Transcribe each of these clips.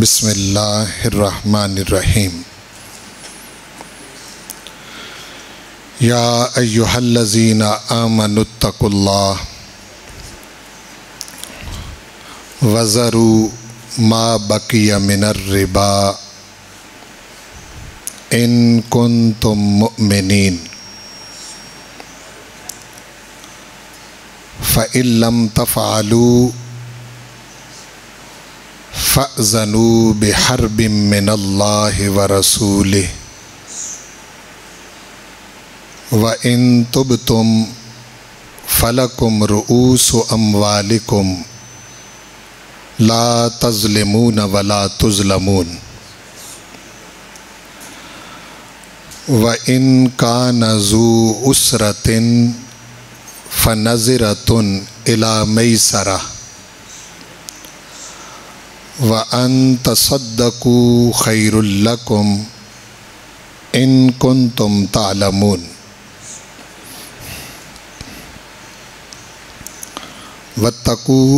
بسم اللہ الرحمن الرحیم۔ یا ایہا الذین آمنوا اتقوا اللہ وذروا ما بقی من الربا ان کنتم مؤمنین فإن لم تفعلوا فأذنوا بحرب من اللہ ورسولہ وَإِن تُبْتُمْ فَلَكُمْ رُؤُوسُ أَمْوَالِكُمْ لَا تَظْلِمُونَ وَلَا تُظْلَمُونَ وَإِن كَانَ ذُو أُسْرَةٍ فَنَظِرَةٌ إِلَى مَيْسَرَةٍ وَأَن تَصَدَّقُوا خَيْرٌ لَكُمْ إِن كُنتُمْ تَعْلَمُونَ وَاتَّقُوا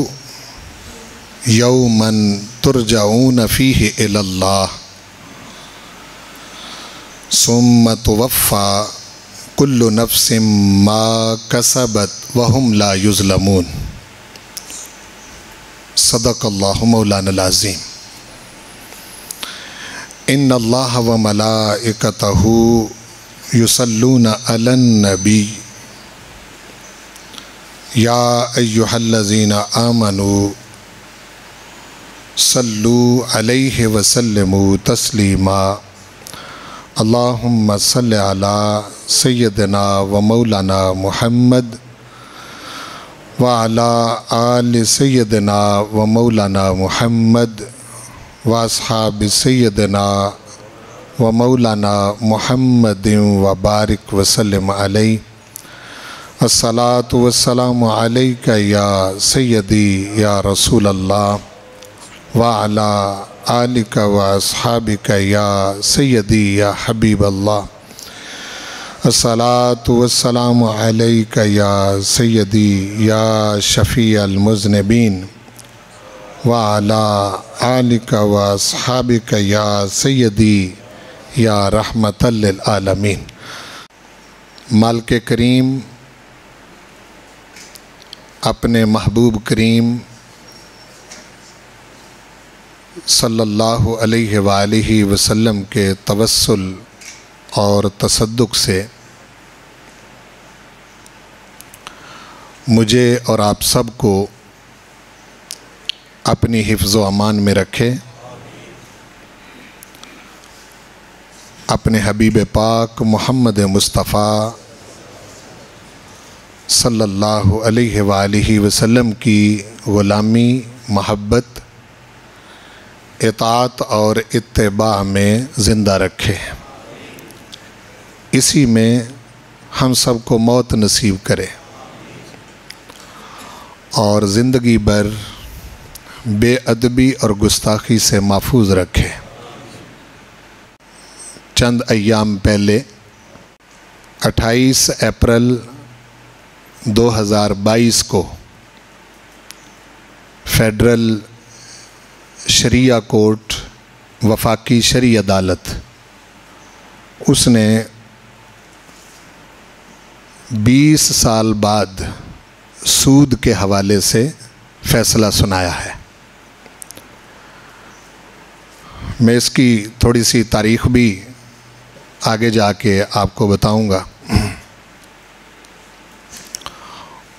يَوْمًا تُرْجَعُونَ فِيهِ إِلَى اللَّهِ ثُمَّ تُوَفَّى كُلُّ نَفْسٍ مَا كَسَبَتْ وَهُمْ لَا يُظْلَمُونَ صدق اللہ مولانا العظیم۔ ان اللہ وملائکتہ یصلون علی النبی یا ایہا الذین آمنوا صلوا علیہ وسلموا تسلیما اللہم صل علی سیدنا و مولانا محمد وعلى آل سیدنا و مولانا محمد واصحاب سیدنا و مولانا محمد وبارک وسلم علیہ الصلاة والسلام علیک یا سیدی یا رسول اللہ وعلى آلک و اصحابک یا سیدی یا حبیب اللہ الصلاة والسلام علیک یا سیدی یا شفیع المذنبین وعلى آلک و اصحابک یا سیدی یا رحمت للعالمین۔ مالک کریم اپنے محبوب کریم صلی اللہ علیہ وآلہ وسلم کے توسل اور تصدق سے مجھے اور آپ سب کو اپنی حفظ و امان میں رکھے، اپنے حبیب پاک محمد مصطفیٰ صلی اللہ علیہ وآلہ وسلم کی غلامی، محبت، اطاعت اور اتباع میں زندہ رکھے، اسی میں ہم سب کو موت نصیب کرے اور زندگی بھر بے ادبی اور گستاخی سے محفوظ رکھے۔ چند ایام پہلے 28 اپریل 2022 کو فیڈرل شریعہ کورٹ وفاقی شرعی عدالت اس نے 20 سال بعد سود کے حوالے سے فیصلہ سنایا ہے۔ میں اس کی تھوڑی سی تاریخ بھی آگے جا کے آپ کو بتاؤں گا۔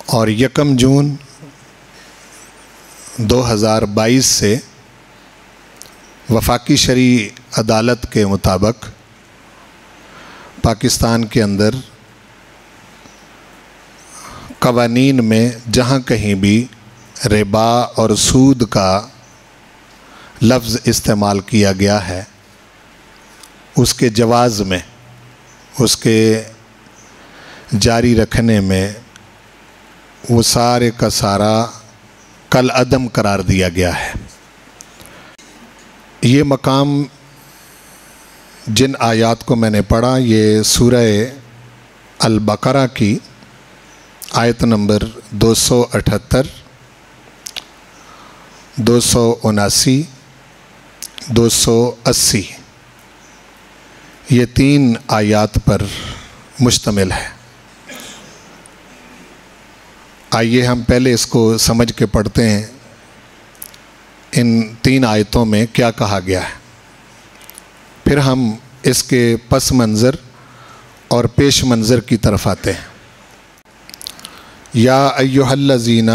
اور 1 جون 2022 سے وفاقی شرعی عدالت کے مطابق پاکستان کے اندر قوانین میں جہاں کہیں بھی ربا اور سود کا لفظ استعمال کیا گیا ہے، اس کے جواز میں، اس کے جاری رکھنے میں وہ سارے کا سارا کالعدم قرار دیا گیا ہے۔ یہ مقام جن آیات کو میں نے پڑھا یہ سورہ البقرہ کی آیت نمبر 278 279 280 یہ 3 آیات پر مشتمل ہے۔ آئیے ہم پہلے اس کو سمجھ کے پڑھتے ہیں، ان 3 آیتوں میں کیا کہا گیا ہے، پھر ہم اس کے پس منظر اور پیش منظر کی طرف آتے ہیں۔ یا ایھا الذین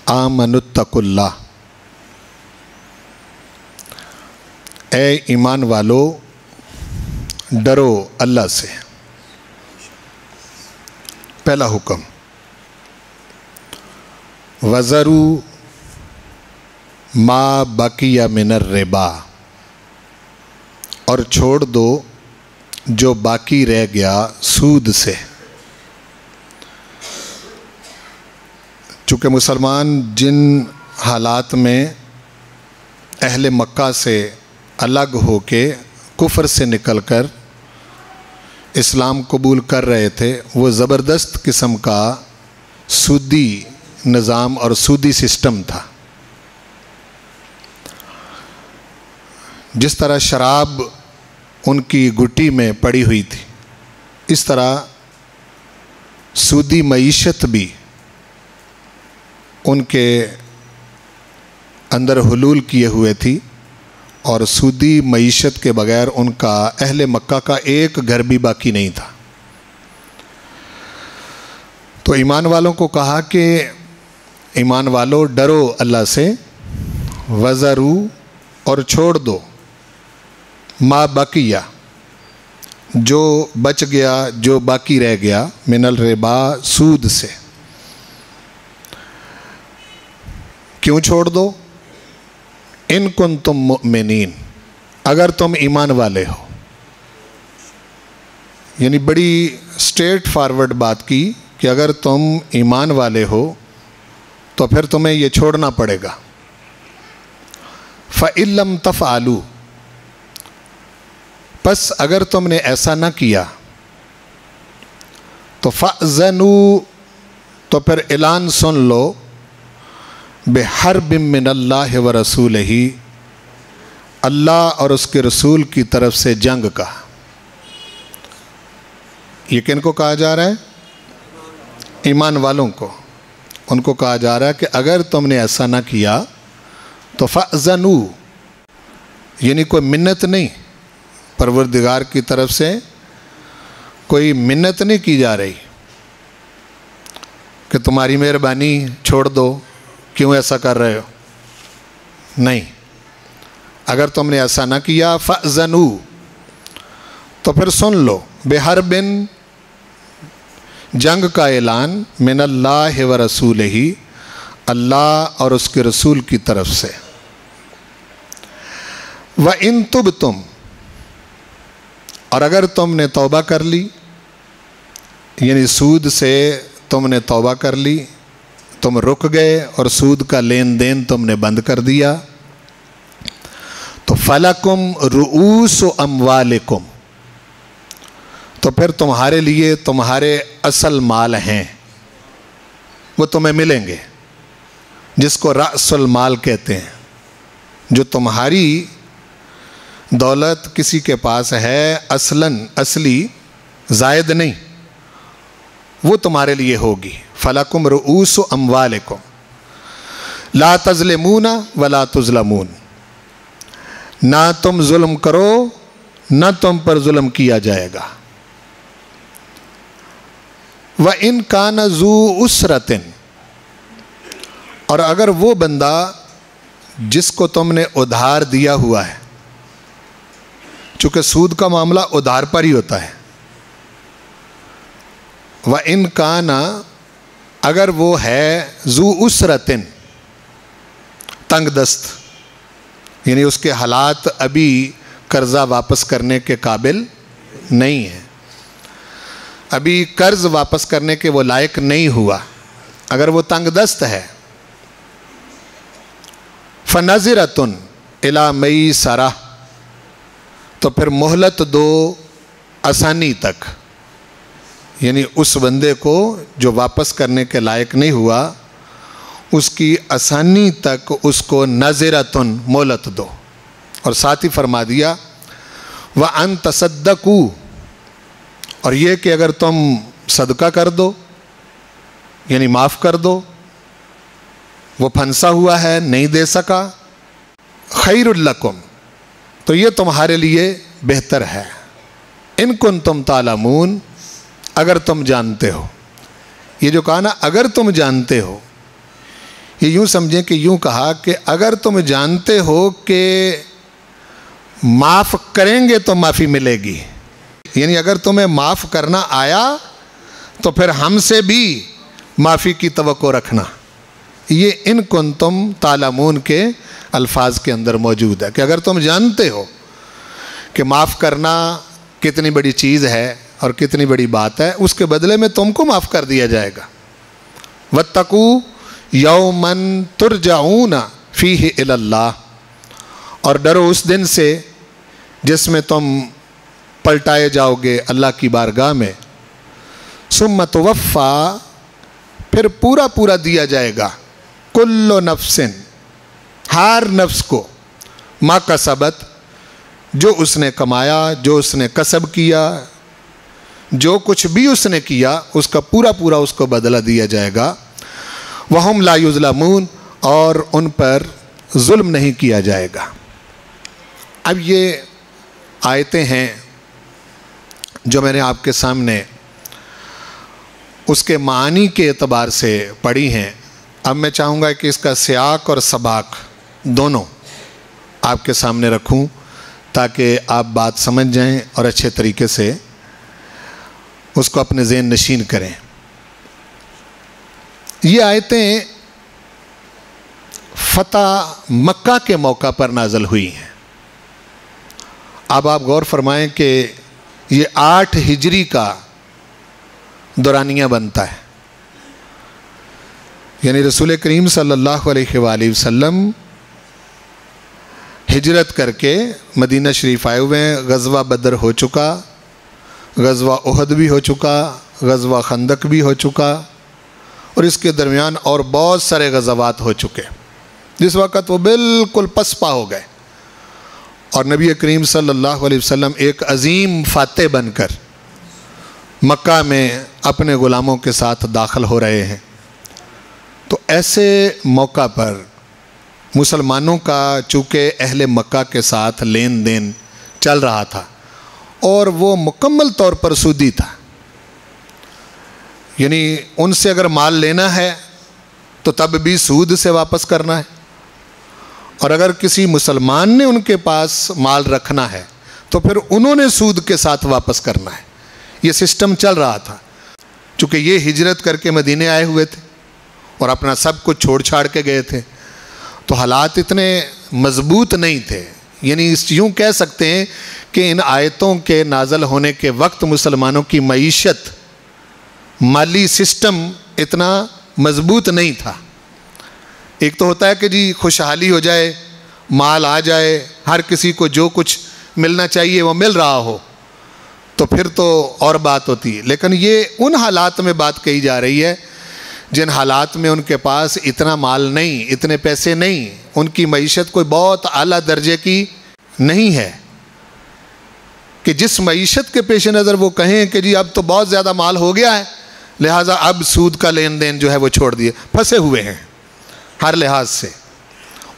آمنوا اتقوا اللہ، اے ایمان والو ڈرو اللہ سے۔ پہلا حکم، وَذَرُوا مَا بَقِیَ مِنَ الرِّبَا، اور چھوڑ دو جو باقی رہ گیا سود سے۔ چونکہ مسلمان جن حالات میں اہل مکہ سے الگ ہو کے کفر سے نکل کر اسلام قبول کر رہے تھے، وہ زبردست قسم کا سودی نظام اور سودی سسٹم تھا۔ جس طرح شراب ان کی گٹی میں پڑی ہوئی تھی، اس طرح سودی معیشت بھی ان کے اندر حلول کیے ہوئے تھی، اور سودی معیشت کے بغیر ان کا اہل مکہ کا ایک گھر بھی باقی نہیں تھا۔ تو ایمان والوں کو کہا کہ ایمان والو ڈرو اللہ سے، وَذَرُوا، اور چھوڑ دو ما بقیہ جو بچ گیا، جو باقی رہ گیا، من الربا سود سے۔ کیوں چھوڑ دو؟ ان کنتم مؤمنین، اگر تم ایمان والے ہو۔ یعنی بڑی اسٹریٹ فارورڈ بات کی کہ اگر تم ایمان والے ہو تو پھر تمہیں یہ چھوڑنا پڑے گا۔ فَإِن لَّمْ تَفْعَلُوا، پس اگر تم نے ایسا نہ کیا تو فَأْذَنُوا، تو پھر اعلان سن لو، بِحَرْبٍ مِّنَ اللَّهِ وَرَسُولِهِ، اللہ اور اس کے رسول کی طرف سے جنگ کا۔ یہ کن کو کہا جا رہا ہے؟ ایمان والوں کو۔ ان کو کہا جا رہا ہے کہ اگر تم نے ایسا نہ کیا تو فَأْذَنُوا، یعنی کوئی منت نہیں، پروردگار کی طرف سے کوئی منت نہیں کی جا رہی کہ تمہاری مہربانی چھوڑ دو، کیوں ایسا کر رہے ہو؟ نہیں، اگر تم نے ایسا نہ کیا فَأْذَنُوا، تو پھر سن لو، بِحَرْبٍ، جنگ کا اعلان، من اللہ ورسولہ، اللہ اور اس کے رسول کی طرف سے۔ وَإِن تُبْتُمْ، اور اگر تم نے توبہ کر لی، یعنی سود سے تم نے توبہ کر لی، تم رک گئے اور سود کا لین دین تم نے بند کر دیا، تو فَلَكُمْ رُؤُوسُ أَمْوَالِكُمْ، تو پھر تمہارے لیے تمہارے اصل مال ہیں، وہ تمہیں ملیں گے، جس کو رأس المال کہتے ہیں۔ جو تمہاری دولت کسی کے پاس ہے اصلی زائد نہیں، وہ تمہارے لیے ہوگی۔ فَلَكُمْ رُؤُوسُ أَمْوَالِكُمْ لَا تَظْلِمُونَ وَلَا تُظْلَمُونَ، نہ تم ظلم کرو نہ تم پر ظلم کیا جائے گا۔ وَإِن كَانَ ذُو عُسْرَةٍ، اور اگر وہ بندہ جس کو تم نے ادھار دیا ہوا ہے، چونکہ سود کا معاملہ ادھار پر ہی ہوتا ہے، وَإِن كَانَ، اگر وہ ہے ذو عُسْرَةٍ، تنگ دست، یعنی اس کے حالات ابھی قرضہ واپس کرنے کے قابل نہیں ہیں، ابھی قرض واپس کرنے کے وہ لائق نہیں ہوا، اگر وہ تنگ دست ہے، فَنَظِرَةٌ إِلَى مَيْسَرَةٍ، تو پھر مہلت دو آسانی تک، یعنی اس بندے کو جو واپس کرنے کے لائق نہیں ہوا، اس کی آسانی تک اس کو نَظِرَةٌ مہلت دو، اور ساتھ ہی فرما دیا وَأَن تَصَدَّقُوا، اور یہ کہ اگر تم صدقہ کر دو یعنی معاف کر دو، وہ پھنسا ہوا ہے نہیں دے سکا، خیر لکم، تو یہ تمہارے لیے بہتر ہے، ان کنتم تعلمون، اگر تم جانتے ہو۔ یہ جو کہا نا اگر تم جانتے ہو، یہ یوں سمجھیں کہ یوں کہا کہ اگر تم جانتے ہو کہ معاف کریں گے تو معافی ملے گی، یعنی اگر تمہیں معاف کرنا آیا تو پھر ہم سے بھی معافی کی توقع رکھنا۔ یہ ان کنتم تعلمون کے الفاظ کے اندر موجود ہے کہ اگر تم جانتے ہو کہ معاف کرنا کتنی بڑی چیز ہے اور کتنی بڑی بات ہے، اس کے بدلے میں تم کو معاف کر دیا جائے گا۔ وَاتَّقُوا يَوْمًا تُرْجَعُونَ فِيهِ إِلَى اللَّهِ، اور ڈرو اس دن سے جس میں تم پلٹائے جاؤ گے اللہ کی بارگاہ میں، ثُمَّ تُوَفَّى، پھر پورا پورا دیا جائے گا، كُلُّ نَفْسٍ، ہر نفس کو، ما کسبت، جو اس نے کمایا، جو اس نے کسب کیا، جو کچھ بھی اس نے کیا اس کا پورا پورا اس کو بدلہ دیا جائے گا۔ وَهُمْ لَا يُظْلَمُونَ، اور ان پر ظلم نہیں کیا جائے گا۔ اب یہ آیتیں ہیں جو میں نے آپ کے سامنے اس کے معنی کے اعتبار سے پڑھی ہیں۔ اب میں چاہوں گا کہ اس کا سیاق اور سباق دونوں آپ کے سامنے رکھوں تاکہ آپ بات سمجھ جائیں اور اچھے طریقے سے اس کو اپنے ذہن نشین کریں۔ یہ آیتیں فتح مکہ کے موقع پر نازل ہوئی ہیں۔ اب آپ غور فرمائیں کہ یہ 8 ہجری کا دورانیہ بنتا ہے، یعنی رسول کریم صلی اللہ علیہ وآلہ وسلم ہجرت کر کے مدینہ شریف آئے ہوئے ہیں۔ غزوہ بدر ہو چکا، غزوہ احد بھی ہو چکا، غزوہ خندق بھی ہو چکا، اور اس کے درمیان اور بہت سارے غزوات ہو چکے، جس وقت وہ بالکل پسپا ہو گئے، اور نبی کریم صلی اللہ علیہ وسلم ایک عظیم فاتح بن کر مکہ میں اپنے غلاموں کے ساتھ داخل ہو رہے ہیں۔ تو ایسے موقع پر مسلمانوں کا چونکہ اہل مکہ کے ساتھ لین دین چل رہا تھا اور وہ مکمل طور پر سودی تھا، یعنی ان سے اگر مال لینا ہے تو تب بھی سود سے واپس کرنا ہے، اور اگر کسی مسلمان نے ان کے پاس مال رکھنا ہے تو پھر انہوں نے سود کے ساتھ واپس کرنا ہے۔ یہ سسٹم چل رہا تھا۔ چونکہ یہ ہجرت کر کے مدینے آئے ہوئے تھے اور اپنا سب کچھ چھوڑ چھاڑ کے گئے تھے، تو حالات اتنے مضبوط نہیں تھے، یعنی یوں کہہ سکتے ہیں کہ ان آیتوں کے نازل ہونے کے وقت مسلمانوں کی معیشت، مالی سسٹم اتنا مضبوط نہیں تھا۔ ایک تو ہوتا ہے کہ جی خوشحالی ہو جائے، مال آ جائے، ہر کسی کو جو کچھ ملنا چاہیے وہ مل رہا ہو، تو پھر تو اور بات ہوتی ہے، لیکن یہ ان حالات میں بات کہی جا رہی ہے جن حالات میں ان کے پاس اتنا مال نہیں، اتنے پیسے نہیں، ان کی معیشت کوئی بہت اعلیٰ درجے کی نہیں ہے کہ جس معیشت کے پیش نظر وہ کہیں کہ جی اب تو بہت زیادہ مال ہو گیا ہے لہٰذا اب سود کا لین دین جو ہے وہ چھوڑ دیے، پھنسے ہوئے ہیں ہر لحاظ سے۔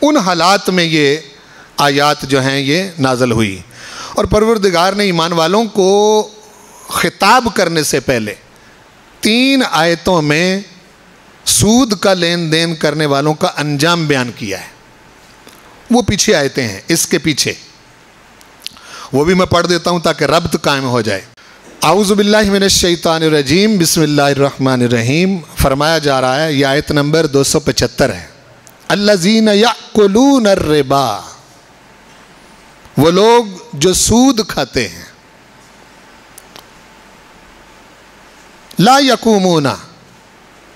ان حالات میں یہ آیات جو ہیں یہ نازل ہوئی، اور پروردگار نے ایمان والوں کو خطاب کرنے سے پہلے 3 آیتوں میں سود کا لین دین کرنے والوں کا انجام بیان کیا ہے۔ وہ پیچھے آیتیں ہیں، اس کے پیچھے وہ بھی میں پڑھ دیتا ہوں تاکہ ربط قائم ہو جائے۔ اعوذ باللہ من الشیطان الرجیم، بسم اللہ الرحمن الرحیم۔ فرمایا جا رہا ہے، یہ آیت نمبر 275 ہے، الذین یأکلون الربا، وہ لوگ جو سود کھاتے ہیں، لا یقومون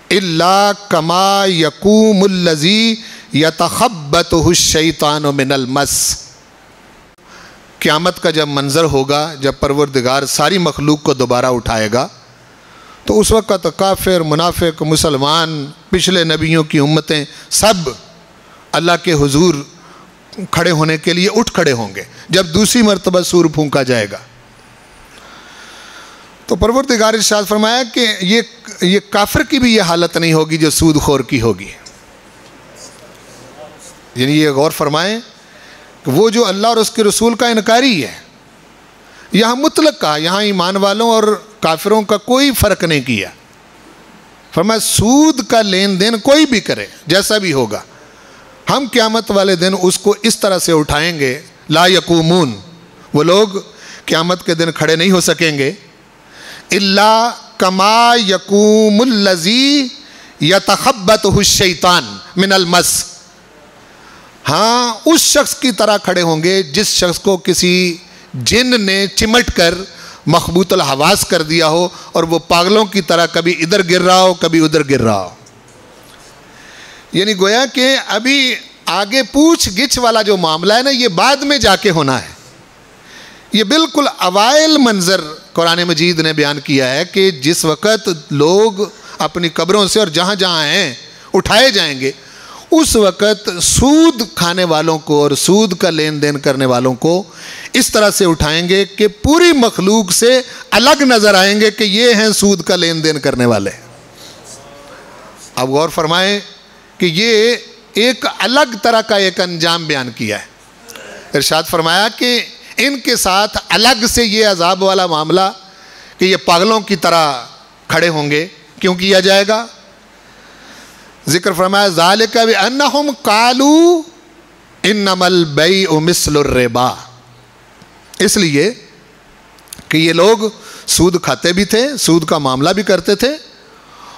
الا کما یقوم الذی یتخبطہ الشیطان من المس۔ قیامت کا جب منظر ہوگا، جب پروردگار ساری مخلوق کو دوبارہ اٹھائے گا، تو اس وقت کافر، منافق، مسلمان، پچھلے نبیوں کی امتیں سب اللہ کے حضور کھڑے ہونے کے لیے اٹھ کھڑے ہوں گے جب دوسری مرتبہ سور پھونکا جائے گا۔ تو پروردگار ارشاد فرمایا کہ یہ کافر کی بھی یہ حالت نہیں ہوگی جو سود خور کی ہوگی۔ یعنی یہ غور فرمائیں کہ وہ جو اللہ اور اس کے رسول کا انکاری ہے، یہاں مطلق کہا، یہاں ایمان والوں اور کافروں کا کوئی فرق نہیں کیا۔ فرمایا سود کا لین دین کوئی بھی کرے جیسا بھی ہوگا، ہم قیامت والے دن اس کو اس طرح سے اٹھائیں گے، لا یقومون، وہ لوگ قیامت کے دن کھڑے نہیں ہو سکیں گے، الا کما یقوم الذی یتخبطہ الشیطان من المس، ہاں اس شخص کی طرح کھڑے ہوں گے جس شخص کو کسی جن نے چمٹ کر مخبوط الحواس کر دیا ہو اور وہ پاگلوں کی طرح کبھی ادھر گر رہا ہو کبھی ادھر گر رہا ہو۔ یعنی گویا کہ ابھی آگے پوچھ گچھ والا جو معاملہ ہے نا، یہ بعد میں جا کے ہونا ہے۔ یہ بالکل اوائل منظر قرآن مجید نے بیان کیا ہے کہ جس وقت لوگ اپنی قبروں سے اور جہاں جہاں ہیں اٹھائے جائیں گے، اس وقت سود کھانے والوں کو اور سود کا لین دین کرنے والوں کو اس طرح سے اٹھائیں گے کہ پوری مخلوق سے الگ نظر آئیں گے کہ یہ ہیں سود کا لین دین کرنے والے۔ اب غور فرمائیں کہ یہ ایک الگ طرح کا ایک انجام بیان کیا ہے۔ ارشاد فرمایا کہ ان کے ساتھ الگ سے یہ عذاب والا معاملہ کہ یہ پاگلوں کی طرح کھڑے ہوں گے، کیوں کیا جائے گا؟ ذکر فرمایا ذالک بانہم قالوا انما البیع مثل الربا، اس لیے کہ یہ لوگ سود کھاتے بھی تھے، سود کا معاملہ بھی کرتے تھے،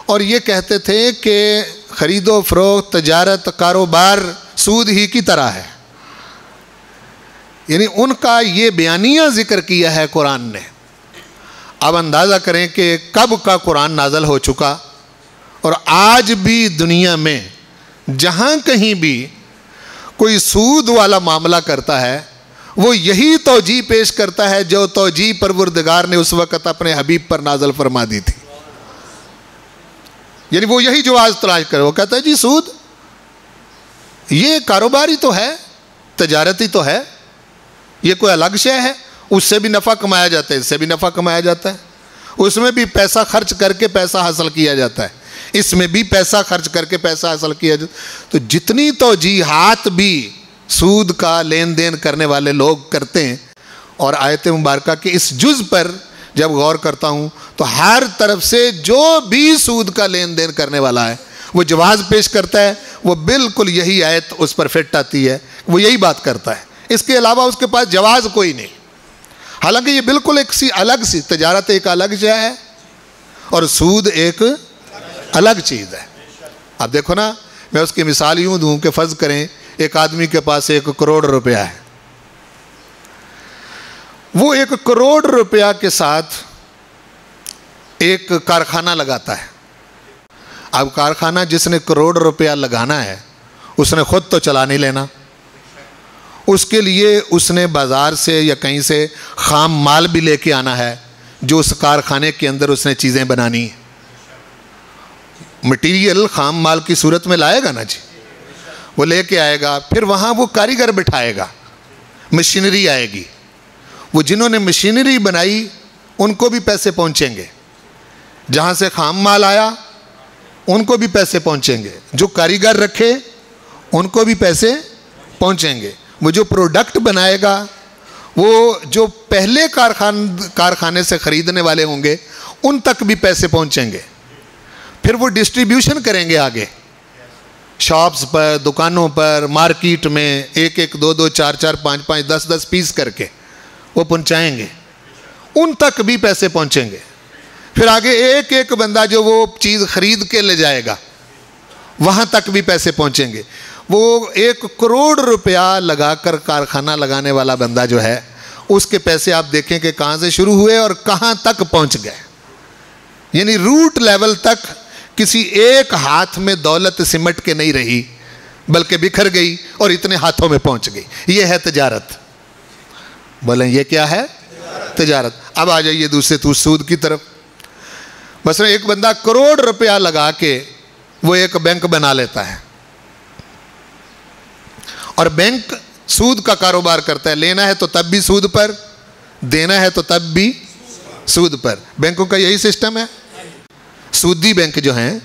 اور یہ کہتے تھے کہ خرید و فروخت، تجارت، کاروبار سود ہی کی طرح ہے۔ یعنی ان کا یہ بیانیہ ذکر کیا ہے قرآن نے۔ اب اندازہ کریں کہ کب کا قرآن نازل ہو چکا، اور آج بھی دنیا میں جہاں کہیں بھی کوئی سود والا معاملہ کرتا ہے وہ یہی توجیہ پیش کرتا ہے جو توجیہ پروردگار نے اس وقت اپنے حبیب پر نازل فرما دی تھی۔ یعنی وہ یہی جواز تلاش کرے، وہ کہتا ہے جی سود یہ کاروباری تو ہے، تجارتی تو ہے، یہ کوئی الگ شے ہے، اس سے بھی نفع کمایا جاتا ہے، اس سے بھی نفع کمایا جاتا ہے، اس میں بھی پیسہ خرچ کر کے پیسہ حاصل کیا جاتا ہے، اس میں بھی پیسہ خرچ کر کے پیسہ حاصل کیا جاتا ہے۔ تو جتنی توجیحات بھی سود کا لین دین کرنے والے لوگ کرتے ہیں، اور آیت مبارکہ کے اس جز پر جب غور کرتا ہوں تو ہر طرف سے جو بھی سود کا لین دین کرنے والا ہے وہ جواز پیش کرتا ہے، وہ بالکل یہی آیت اس پر فٹ آتی ہے، وہ یہی بات کرتا ہے، اس کے علاوہ اس کے پاس جواز کوئی نہیں۔ حالانکہ یہ بالکل ایک الگ سی تجارت، ایک الگ شے ہے، اور سود ایک الگ چیز ہے۔ اب دیکھو نا، میں اس کی مثال یوں دوں کہ فرض کریں ایک آدمی کے پاس 1 کروڑ روپیہ ہے، وہ 1 کروڑ روپیہ کے ساتھ ایک کارخانہ لگاتا ہے۔ اب کارخانہ جس نے کروڑ روپیہ لگانا ہے اس نے خود تو چلا نہیں لینا، اس کے لیے اس نے بازار سے یا کہیں سے خام مال بھی لے کے آنا ہے جو اس کارخانے کے اندر اس نے چیزیں بنانی ہیں۔ مٹیریل خام مال کی صورت میں لائے گا نا جی، وہ لے کے آئے گا، پھر وہاں وہ کاریگر بٹھائے گا، مشینری آئے گی، وہ جنہوں نے مشینری بنائی ان کو بھی پیسے پہنچیں گے، جہاں سے خام مال آیا ان کو بھی پیسے پہنچیں گے، جو کاریگر رکھے ان کو بھی پیسے پہنچیں گے، وہ جو پروڈکٹ بنائے گا، وہ جو پہلے کارخانے سے خریدنے والے ہوں گے ان تک بھی پیسے پہنچیں گے، پھر وہ ڈسٹریبیوشن کریں گے آگے شاپس پر، دکانوں پر، مارکیٹ میں 1-1 2-2 4-4 5-5 10-10 پیس کر کے وہ پہنچائیں گے، ان تک بھی پیسے پہنچیں گے، پھر آگے ایک ایک بندہ جو وہ چیز خرید کے لے جائے گا وہاں تک بھی پیسے پہنچیں گے۔ وہ 1 کروڑ روپیہ لگا کر کارخانہ لگانے والا بندہ جو ہے اس کے پیسے آپ دیکھیں کہ کہاں سے شروع ہوئے اور کہاں تک پہنچ گئے، یعنی روٹ لیول تک کسی ایک ہاتھ میں دولت سمٹ کے نہیں رہی بلکہ بکھر گئی اور اتنے ہاتھوں میں پہنچ گئی۔ یہ ہے تجارت۔ بولیں یہ کیا ہے؟ تجارت۔ اب آ جائیے دوسرے سود کی طرف۔ مثلا ایک بندہ کروڑ روپیہ لگا کے وہ ایک بینک بنا لیتا ہے، اور بینک سود کا کاروبار کرتا ہے، لینا ہے تو تب بھی سود پر، دینا ہے تو تب بھی سود پر۔ بینکوں کا یہی سسٹم ہے۔ سودی بینک جو ہیں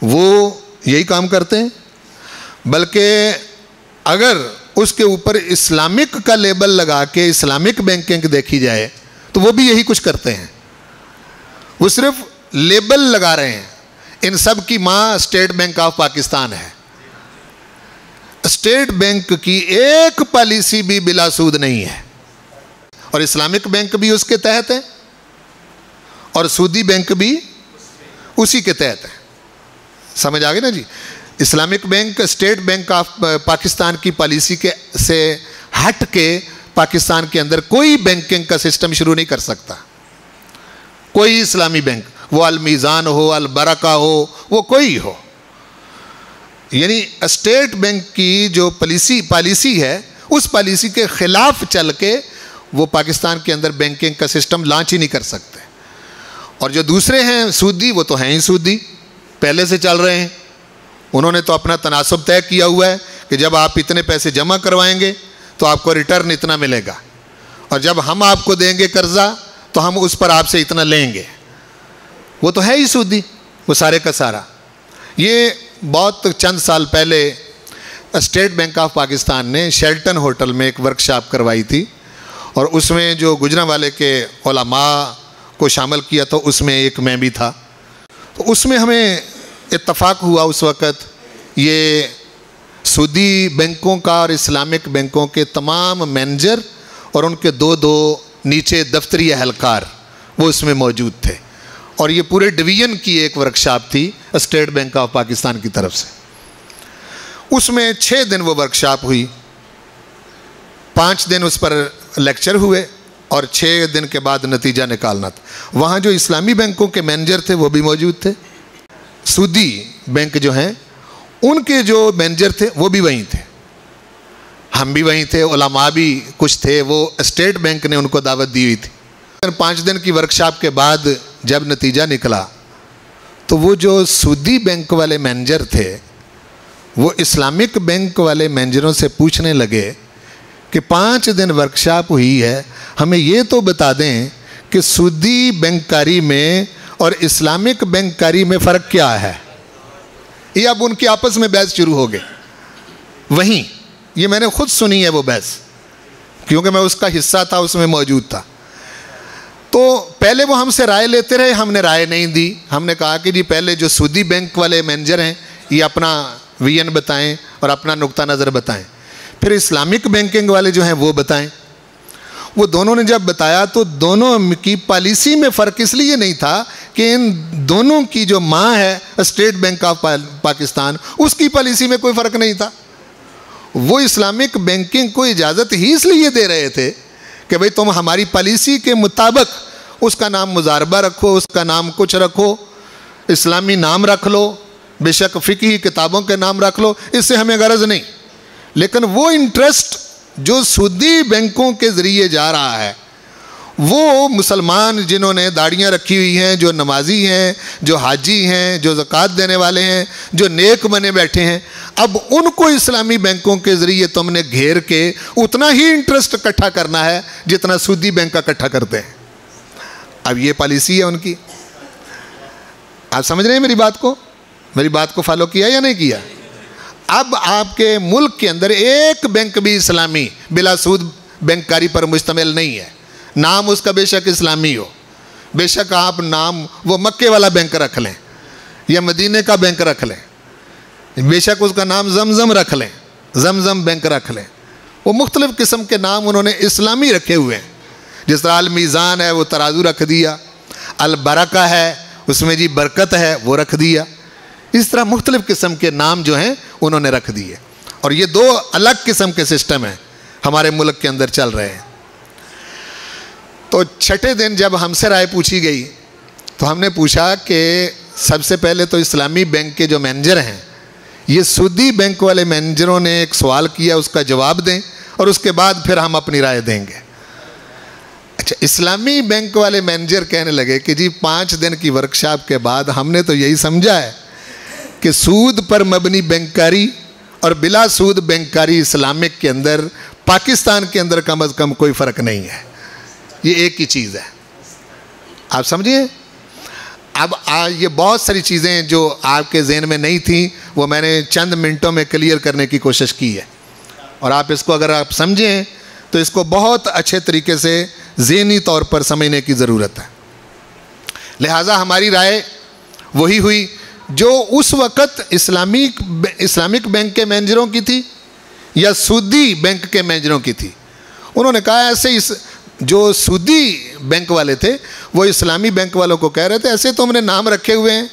وہ یہی کام کرتے ہیں، بلکہ اگر اس کے اوپر اسلامک کا لیبل لگا کے اسلامک بینکنگ دیکھی جائے تو وہ بھی یہی کچھ کرتے ہیں۔ وہ صرف لیبل لگا رہے ہیں۔ ان سب کی ماں اسٹیٹ بینک آف پاکستان ہے۔ اسٹیٹ بینک کی ایک پالیسی بھی بلا سود نہیں ہے، اور اسلامک بینک بھی اس کے تحت ہے اور سودی بینک بھی اسی کے تحت ہے۔ سمجھ آگے نا جی؟ Islamic bank state bank of Pakistan کی پالیسی کے سے ہٹ کے پاکستان کے اندر کوئی بینکنگ کا سسٹم شروع نہیں کر سکتا۔ کوئی اسلامی بینک، وہ المیزان ہو، البرکہ ہو، وہ کوئی ہو، یعنی اسٹیٹ بینک کی جو پالیسی ہے اس پالیسی کے خلاف چل کے وہ پاکستان کے اندر بینکنگ کا سسٹم لانچ ہی نہیں کر سکتے۔ اور جو دوسرے ہیں سودی، وہ تو ہیں ہی سودی، پہلے سے چل رہے ہیں۔ انہوں نے تو اپنا تناسب طے کیا ہوا ہے کہ جب آپ اتنے پیسے جمع کروائیں گے تو آپ کو ریٹرن اتنا ملے گا، اور جب ہم آپ کو دیں گے قرضہ تو ہم اس پر آپ سے اتنا لیں گے۔ وہ تو ہے ہی سودی، وہ سارے کا سارا۔ یہ بہت چند سال پہلے اسٹیٹ بینک آف پاکستان نے شیلٹن ہوٹل میں ایک ورکشاپ کروائی تھی، اور اس میں جو گجرانوالے کے علماء کو شامل کیا تو اس میں ایک میں بھی تھا۔ تو اس میں ہمیں اتفاق ہوا اس وقت یہ سودی بینکوں کا اور اسلامک بینکوں کے تمام مینیجر اور ان کے دو نیچے دفتری اہلکار وہ اس میں موجود تھے، اور یہ پورے ڈویژن کی ایک ورکشاپ تھی اسٹیٹ بینک آف پاکستان کی طرف سے۔ اس میں 6 دن وہ ورکشاپ ہوئی، 5 دن اس پر لیکچر ہوئے اور 6 دن کے بعد نتیجہ نکالنا تھا۔ وہاں جو اسلامی بینکوں کے مینیجر تھے وہ بھی موجود تھے، سودی بینک جو ہیں ان کے جو مینیجر تھے وہ بھی وہیں تھے، ہم بھی وہیں تھے، علماء بھی کچھ تھے، وہ اسٹیٹ بینک نے ان کو دعوت دی ہوئی تھی۔ 5 دن کی ورکشاپ کے بعد جب نتیجہ نکلا تو وہ جو سودی بینک والے مینیجر تھے وہ اسلامک بینک والے مینیجروں سے پوچھنے لگے کہ 5 دن ورکشاپ ہوئی ہے، ہمیں یہ تو بتا دیں کہ سودی بینکاری میں اور اسلامک بینکاری میں فرق کیا ہے۔ یہ اب ان کی آپس میں بحث شروع ہو گئی وہیں، یہ میں نے خود سنی ہے وہ بحث، کیونکہ میں اس کا حصہ تھا، اس میں موجود تھا۔ تو پہلے وہ ہم سے رائے لیتے رہے، ہم نے رائے نہیں دی۔ ہم نے کہا کہ جی پہلے جو سودی بینک والے مینیجر ہیں یہ اپنا ویژن بتائیں اور اپنا نقطہ نظر بتائیں، پھر اسلامک بینکنگ والے جو ہیں وہ بتائیں۔ وہ دونوں نے جب بتایا تو دونوں کی پالیسی میں فرق اس لیے نہیں تھا کہ ان دونوں کی جو ماں ہے اسٹیٹ بینک آف پاکستان اس کی پالیسی میں کوئی فرق نہیں تھا۔ وہ اسلامک بینکنگ کو اجازت ہی اس لیے دے رہے تھے کہ بھئی تم ہماری پالیسی کے مطابق اس کا نام مضاربہ رکھو، اس کا نام کچھ رکھو، اسلامی نام رکھ لو، بے شک فقہی کتابوں کے نام رکھ لو، اس سے ہمیں غرض نہیں۔ لیکن وہ انٹرسٹ جو سودی بینکوں کے ذریعے جا رہا ہے، وہ مسلمان جنہوں نے داڑیاں رکھی ہوئی ہیں، جو نمازی ہیں، جو حاجی ہیں، جو زکوٰۃ دینے والے ہیں، جو نیک بنے بیٹھے ہیں، اب ان کو اسلامی بینکوں کے ذریعے تم نے گھیر کے اتنا ہی انٹرسٹ اکٹھا کرنا ہے جتنا سودی بینک کا اکٹھا کرتے ہیں۔ اب یہ پالیسی ہے ان کی۔ آپ سمجھ رہے ہیں میری بات کو فالو کیا یا نہیں کیا؟ اب آپ کے ملک کے اندر ایک بینک بھی اسلامی بلا سود بینکاری پر مشتمل نہیں ہے۔ نام اس کا بے شک اسلامی ہو، بے شک آپ نام وہ مکے والا بینک رکھ لیں یا مدینے کا بینک رکھ لیں، بے شک اس کا نام زمزم رکھ لیں، زمزم بینک رکھ لیں، وہ مختلف قسم کے نام انہوں نے اسلامی رکھے ہوئے ہیں۔ جس طرح المیزان ہے وہ ترازو رکھ دیا، البرکہ ہے اس میں جی برکت ہے وہ رکھ دیا، اس طرح مختلف قسم کے نام جو ہیں انہوں نے رکھ دیے۔ اور یہ 2 الگ قسم کے سسٹم ہیں ہمارے ملک کے اندر چل رہے ہیں۔ تو 6 دن جب ہم سے رائے پوچھی گئی تو ہم نے پوچھا کہ سب سے پہلے تو اسلامی بینک کے جو مینیجر ہیں یہ سودی بینک والے مینیجروں نے ایک سوال کیا، اس کا جواب دیں اور اس کے بعد پھر ہم اپنی رائے دیں گے۔ اچھا، اسلامی بینک والے مینیجر کہنے لگے کہ جی 5 دن کی ورکشاپ کے بعد ہم نے تو یہی سمجھا ہے کہ سود پر مبنی بینکاری اور بلا سود بینکاری اسلامک کے اندر پاکستان کے اندر کم از کم کوئی فرق نہیں ہے. یہ ایک ہی چیز ہے. آپ سمجھیں. اب یہ بہت ساری چیزیں جو آپ کے ذہن میں نہیں تھیں وہ میں نے چند منٹوں میں کلیئر کرنے کی کوشش کی ہے, اور آپ اس کو اگر آپ سمجھیں تو اس کو بہت اچھے طریقے سے ذہنی طور پر سمجھنے کی ضرورت ہے. لہٰذا ہماری رائے وہی ہوئی جو اس وقت اسلامک بینک کے مینیجروں کی تھی یا سودی بینک کے مینیجروں کی تھی. انہوں نے کہا ایسے جو سودی بینک والے تھے وہ اسلامی بینک والوں کو کہہ رہے تھے ایسے تو ہم نے نام رکھے ہوئے ہیں,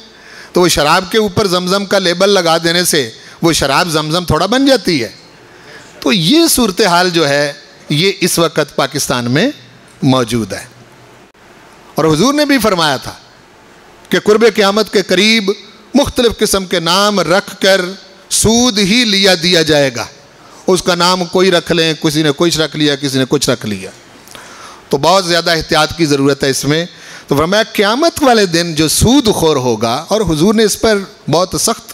تو وہ شراب کے اوپر زمزم کا لیبل لگا دینے سے وہ شراب زمزم تھوڑا بن جاتی ہے. تو یہ صورتحال جو ہے یہ اس وقت پاکستان میں موجود ہے. اور حضور نے بھی فرمایا تھا کہ قرب قیامت کے قریب مختلف قسم کے نام رکھ کر سود ہی لیا دیا جائے گا. اس کا نام کوئی رکھ لیں, کسی نے کچھ رکھ لیا, کسی نے کچھ رکھ لیا. تو بہت زیادہ احتیاط کی ضرورت ہے اس میں. تو فرمایا قیامت والے دن جو سود خور ہوگا, اور حضور نے اس پر بہت سخت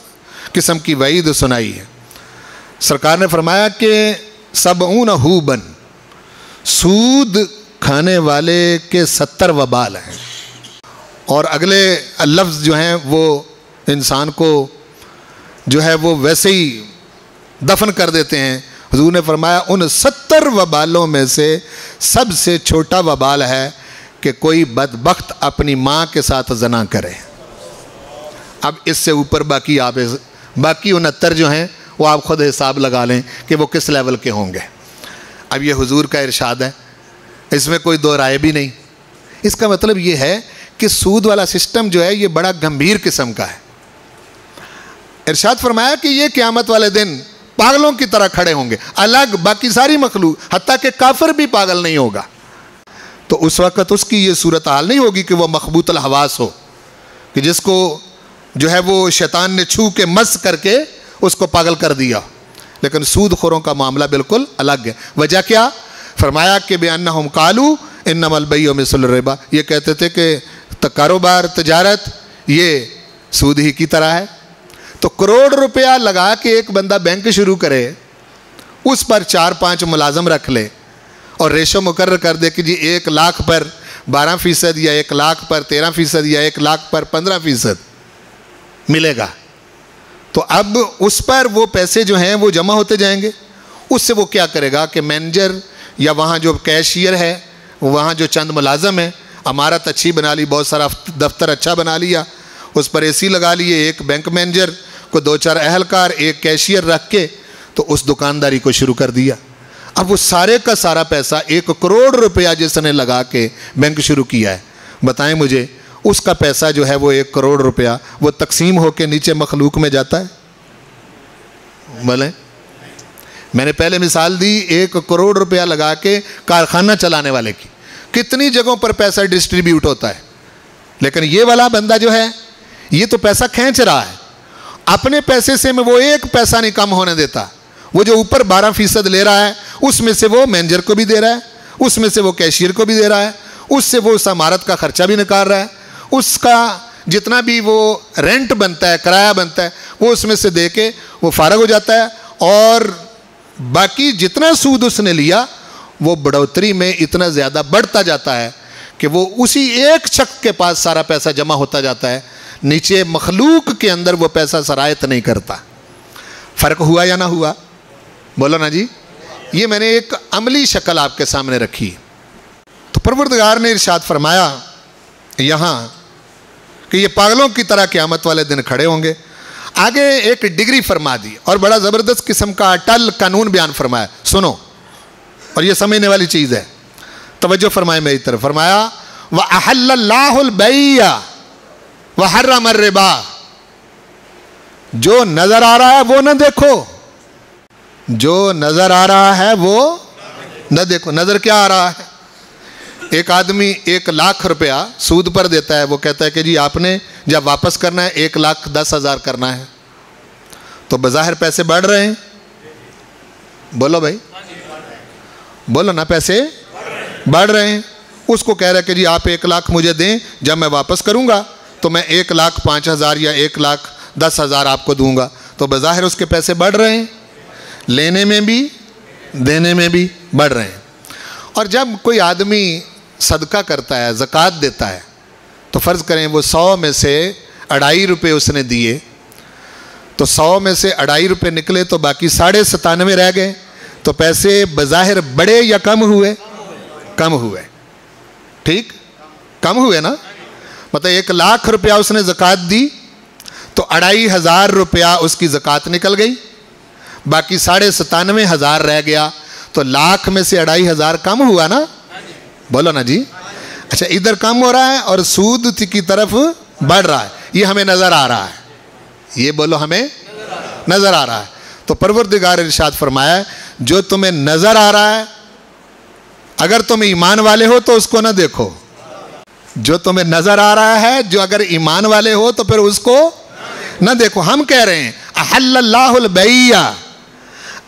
قسم کی وعید سنائی ہے. سرکار نے فرمایا کہ 70 ہوبن, سود کھانے والے کے 70 وبال ہیں. اور اگلے لفظ جو ہیں وہ انسان کو جو ہے وہ ویسے ہی دفن کر دیتے ہیں. حضور نے فرمایا ان 70 وبالوں میں سے سب سے چھوٹا وبال ہے کہ کوئی بدبخت اپنی ماں کے ساتھ زنا کرے. اب اس سے اوپر باقی 69 جو ہیں وہ آپ خود حساب لگا لیں کہ وہ کس لیول کے ہوں گے. اب یہ حضور کا ارشاد ہے, اس میں کوئی دو رائے بھی نہیں. اس کا مطلب یہ ہے کہ سود والا سسٹم جو ہے یہ بڑا گمبھیر قسم کا ہے. ارشاد فرمایا کہ یہ قیامت والے دن پاگلوں کی طرح کھڑے ہوں گے, الگ باقی ساری مخلوق, حتیٰ کہ کافر بھی پاگل نہیں ہوگا. تو اس وقت اس کی یہ صورتحال نہیں ہوگی کہ وہ مخبوط الحواس ہو, کہ جس کو جو ہے وہ شیطان نے چھو کے مس کر کے اس کو پاگل کر دیا. لیکن سود خوروں کا معاملہ بالکل الگ ہے. وجہ کیا؟ فرمایا کہ بِأَنَّهُمْ قَالُوا إِنَّمَا الْبَيْعُ مِثْلُ الرِّبَا, یہ کہتے تھے کہ کاروبار تجارت یہ سود ہی کی طرح ہے. تو کروڑ روپیہ لگا کے ایک بندہ بینک شروع کرے, اس پر 4-5 ملازم رکھ لے اور ریشو مقرر کر دے کہ جی 1 لاکھ پر 12% یا 1 لاکھ پر 13% یا 1 لاکھ پر 15% ملے گا. تو اب اس پر وہ پیسے جو ہیں وہ جمع ہوتے جائیں گے. اس سے وہ کیا کرے گا کہ مینیجر یا وہاں جو کیشیئر ہے, وہاں جو چند ملازم ہیں, عمارت اچھی بنا لی, بہت سارا دفتر اچھا بنا لیا, اس پر AC لگا لیے, ایک بینک مینیجر کو 2-4 اہلکار, ایک کیشیئر رکھ کے تو اس دکانداری کو شروع کر دیا. اب وہ سارے کا سارا پیسہ 1 کروڑ روپیہ جس نے لگا کے بینک شروع کیا ہے, بتائیں مجھے اس کا پیسہ جو ہے وہ 1 کروڑ روپیہ وہ تقسیم ہو کے نیچے مخلوق میں جاتا ہے؟ بولیں. میں نے پہلے مثال دی 1 کروڑ روپیہ لگا کے کارخانہ چلانے والے کی, کتنی جگہوں پر پیسہ ڈسٹریبیوٹ ہوتا ہے. لیکن یہ والا بندہ جو ہے یہ تو پیسہ کھینچ رہا ہے, اپنے پیسے سے میں وہ 1 پیسہ نہیں کم ہونے دیتا. وہ جو اوپر 12% لے رہا ہے اس میں سے وہ مینیجر کو بھی دے رہا ہے, اس میں سے وہ کیشیئر کو بھی دے رہا ہے, اس سے وہ اس عمارت کا خرچہ بھی نکال رہا ہے, اس کا جتنا بھی وہ رینٹ بنتا ہے, کرایہ بنتا ہے, وہ اس میں سے دے کے وہ فارغ ہو جاتا ہے. اور باقی جتنا سود اس نے لیا وہ بڑھوتری میں اتنا زیادہ بڑھتا جاتا ہے کہ وہ اسی ایک شخص کے پاس سارا پیسہ جمع ہوتا جاتا ہے, نیچے مخلوق کے اندر وہ پیسہ سرایت نہیں کرتا. فرق ہوا یا نہ ہوا؟ بولو نا جی. یہ میں نے ایک عملی شکل آپ کے سامنے رکھی. تو پروردگار نے ارشاد فرمایا یہاں کہ یہ پاگلوں کی طرح قیامت والے دن کھڑے ہوں گے. آگے ایک ڈگری فرما دی اور بڑا زبردست قسم کا اٹل قانون بیان فرمایا. سنو, اور یہ سمجھنے والی چیز ہے, توجہ فرمائے میری طرف. فرمایا وَأَحَلَّ اللَّهُ الْبَيْعَ وَحَرَّمَ الرِّبَا, جو نظر آ رہا ہے وہ نہ دیکھو, جو نظر آ رہا ہے وہ نہ دیکھو. نظر کیا آ رہا ہے؟ ایک آدمی 1 لاکھ روپیہ سود پر دیتا ہے, وہ کہتا ہے کہ جی آپ نے جب واپس کرنا ہے 1,10,000 کرنا ہے. تو بظاہر پیسے بڑھ رہے ہیں, بولو بھائی, بولو نا, پیسے بڑھ رہے ہیں. اس کو کہہ رہا ہے کہ جی آپ 1 لاکھ مجھے دیں, جب میں واپس کروں گا تو میں 1,05,000 یا 1,10,000 آپ کو دوں گا. تو بظاہر اس کے پیسے بڑھ رہے ہیں. لینے میں بھی دینے میں بھی بڑھ رہے ہیں۔ اور جب کوئی آدمی صدقہ کرتا ہے، زکوٰۃ دیتا ہے، تو فرض کریں وہ 100 میں سے 2.5 روپے اس نے دیے، تو 100 میں سے 2.5 روپے نکلے تو باقی 97.5 رہ گئے، تو پیسے بظاہر بڑے یا کم ہوئے؟ کم ہوئے، ٹھیک؟ کم ہوئے نا؟ مطلب 1,00,000 روپیہ اس نے زکوٰۃ دی تو 2,500 روپیہ اس کی زکوٰۃ نکل گئی، باقی 97,500 رہ گیا، تو 1,00,000 میں سے 2,500 کم ہوا نا؟ بولو نا جی۔ اچھا، ادھر کم ہو رہا ہے اور سود کی طرف بڑھ رہا ہے، یہ ہمیں نظر آ رہا ہے، یہ بولو ہمیں نظر آ رہا ہے۔ تو پروردگار ارشاد فرمایا ہے جو تمہیں نظر آ رہا ہے، اگر تم ایمان والے ہو تو اس کو نہ دیکھو، جو تمہیں نظر آ رہا ہے، جو اگر ایمان والے ہو تو پھر اس کو نہ دیکھو۔ ہم کہہ رہے ہیں احل اللہ البیع،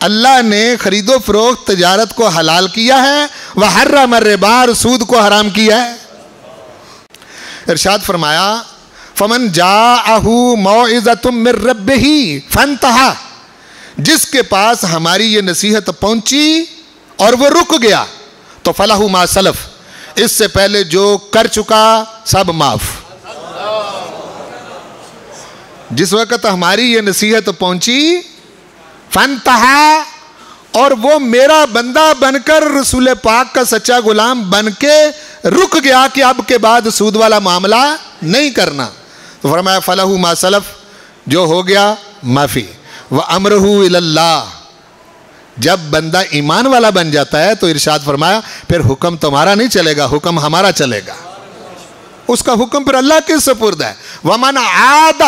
اللہ نے خرید و فروخت تجارت کو حلال کیا ہے، وحرم الربا، سود کو حرام کیا ہے۔ ارشاد فرمایا فمن جاءہ موعظۃ من ربہ فانتہی، جس کے پاس ہماری یہ نصیحت پہنچی اور وہ رک گیا تو فلہ ما سلف، اس سے پہلے جو کر چکا سب معاف۔ جس وقت ہماری یہ نصیحت پہنچی فانتہی، اور وہ میرا بندہ بن کر رسول پاک کا سچا غلام بن کے رک گیا کہ اب کے بعد سود والا معاملہ نہیں کرنا، تو فرمایا فلہ ما سلف، جو ہو گیا معافی، وَأَمْرُهُ إِلَى اللَّهِ۔ جب بندہ ایمان والا بن جاتا ہے تو ارشاد فرمایا پھر حکم تمہارا نہیں چلے گا، حکم ہمارا چلے گا، اس کا حکم پھر اللہ کے سپرد ہے۔ وَمَنْ عَادَ،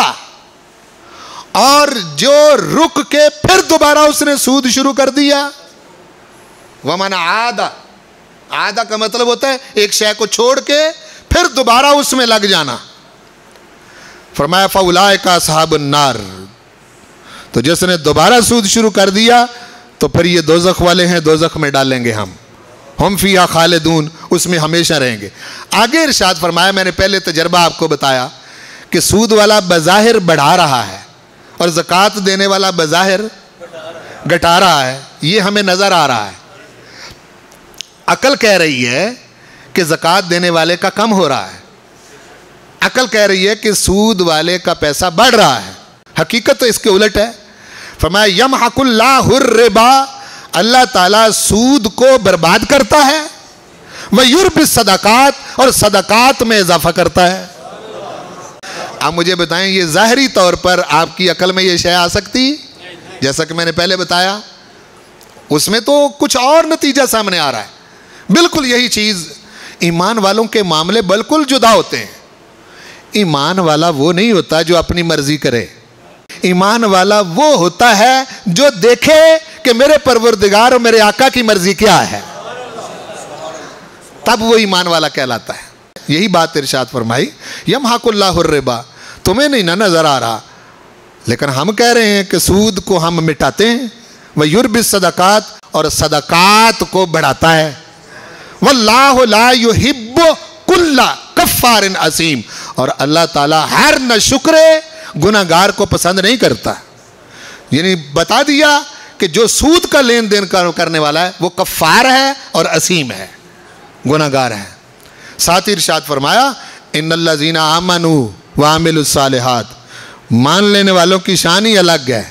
اور جو رک کے پھر دوبارہ اس نے سود شروع کر دیا، وَمَنْ عَادَ، عادہ کا مطلب ہوتا ہے ایک شے کو چھوڑ کے پھر دوبارہ اس میں لگ جانا۔ فرمایا فَأُولَٰئِکَ أَصْحَابُ النَّارِ، تو جس نے دوبارہ سود شروع کر دیا تو پھر یہ دوزخ والے ہیں، دوزخ میں ڈالیں گے ہم فیہا خالدون، اس میں ہمیشہ رہیں گے۔ آگے ارشاد فرمایا، میں نے پہلے تجربہ آپ کو بتایا کہ سود والا بظاہر بڑھا رہا ہے اور زکوٰۃ دینے والا بظاہر گھٹا رہا ہے، یہ ہمیں نظر آ رہا ہے۔ عقل کہہ رہی ہے کہ زکوٰۃ دینے والے کا کم ہو رہا ہے، عقل کہہ رہی ہے کہ سود والے کا پیسہ بڑھ رہا ہے، حقیقت تو اس کے الٹ ہے۔ فرمایا یمحق اللہ الربا، اللہ تعالیٰ سود کو برباد کرتا ہے، وَيُرْبِي الصَّدَقَاتِ، اور صدقات میں اضافہ کرتا ہے۔ آپ مجھے بتائیں یہ ظاہری طور پر آپ کی عقل میں یہ شے آ سکتی؟ جیسا کہ میں نے پہلے بتایا اس میں تو کچھ اور نتیجہ سامنے آ رہا ہے۔ بالکل یہی چیز ایمان والوں کے معاملے بالکل جدا ہوتے ہیں۔ ایمان والا وہ نہیں ہوتا جو اپنی مرضی کرے، ایمان والا وہ ہوتا ہے جو دیکھے کہ میرے پروردگار اور میرے آقا کی مرضی کیا ہے، تب وہ ایمان والا کہلاتا ہے۔ یہی بات ارشاد فرمائی یمحق اللہ الربا، تمہیں نہیں نہ نظر آ رہا، لیکن ہم کہہ رہے ہیں کہ سود کو ہم مٹاتے ہیں، وَيُرْبِي الصَّدَقَاتِ، اور صدقات کو بڑھاتا ہے، وَاللَّهُ لَا يُحِبُّ كُلَّ كَفَّارٍ عَظِيمٍ، اور اللہ تعالیٰ ہر ناشکر گناہگار کو پسند نہیں کرتا۔ یعنی بتا دیا کہ جو سود کا لین دین کرنے والا ہے وہ کفار ہے اور عظیم ہے، گناہگار ہے۔ ساتھ ہی ارشاد فرمایا ان الذین آمنوا وعملوا الصالحات، مان لینے والوں کی شان ہی الگ ہے،